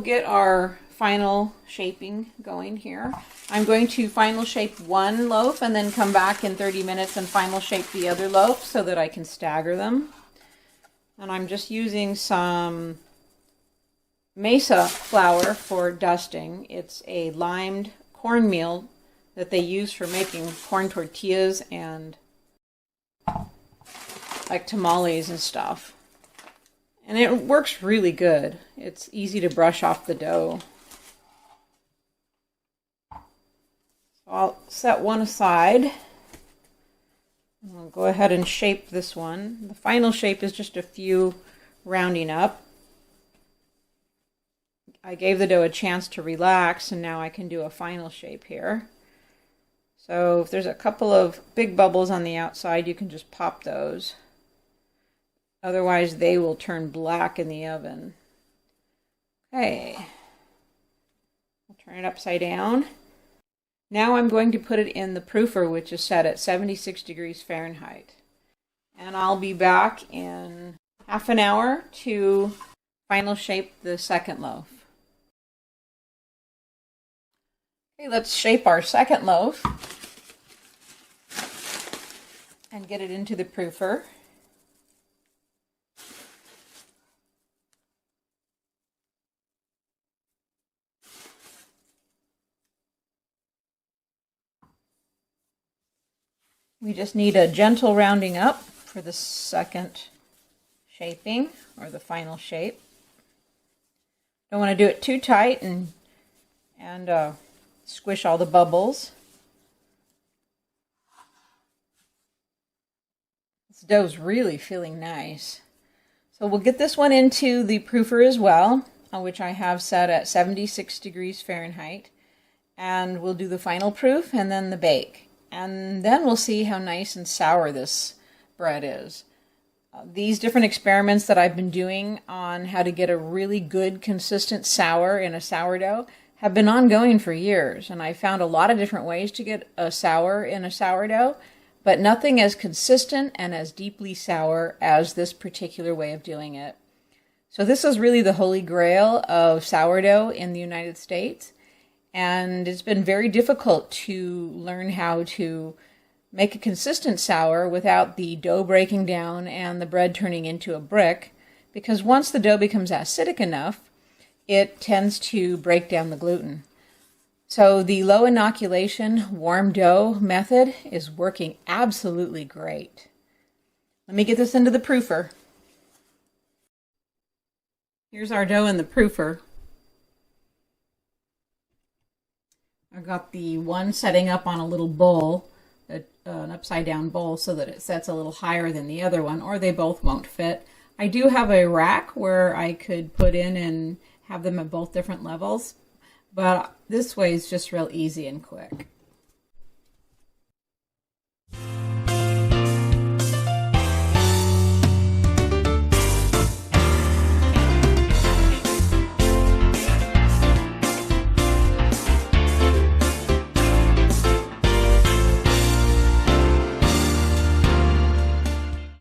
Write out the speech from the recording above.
get our final shaping going here. I'm going to final shape one loaf and then come back in 30 minutes and final shape the other loaf so that I can stagger them. And I'm just using some mesa flour for dusting. It's a limed cornmeal that they use for making corn tortillas and like tamales and stuff. And it works really good. It's easy to brush off the dough. So I'll set one aside. I'll go ahead and shape this one. The final shape is just a few rounding up. I gave the dough a chance to relax, and now I can do a final shape here. So if there's a couple of big bubbles on the outside, you can just pop those. Otherwise, they will turn black in the oven. Okay. I'll turn it upside down. Now I'm going to put it in the proofer, which is set at 76 degrees Fahrenheit. And I'll be back in half an hour to final shape the second loaf. Okay, let's shape our second loaf and get it into the proofer. We just need a gentle rounding up for the second shaping, or the final shape. Don't want to do it too tight and squish all the bubbles. This dough's really feeling nice. So we'll get this one into the proofer as well, which I have set at 76 degrees Fahrenheit. And we'll do the final proof and then the bake. And then we'll see how nice and sour this bread is. These different experiments that I've been doing on how to get a really good, consistent sour in a sourdough have been ongoing for years. And I found a lot of different ways to get a sour in a sourdough, but nothing as consistent and as deeply sour as this particular way of doing it. So this is really the holy grail of sourdough in the United States. And it's been very difficult to learn how to make a consistent sour without the dough breaking down and the bread turning into a brick, because once the dough becomes acidic enough, it tends to break down the gluten. So the low inoculation warm dough method is working absolutely great. Let me get this into the proofer. Here's our dough in the proofer. I've got the one setting up on a little bowl, an upside down bowl, so that it sets a little higher than the other one, or they both won't fit. I do have a rack where I could put in and have them at both different levels, but this way is just real easy and quick.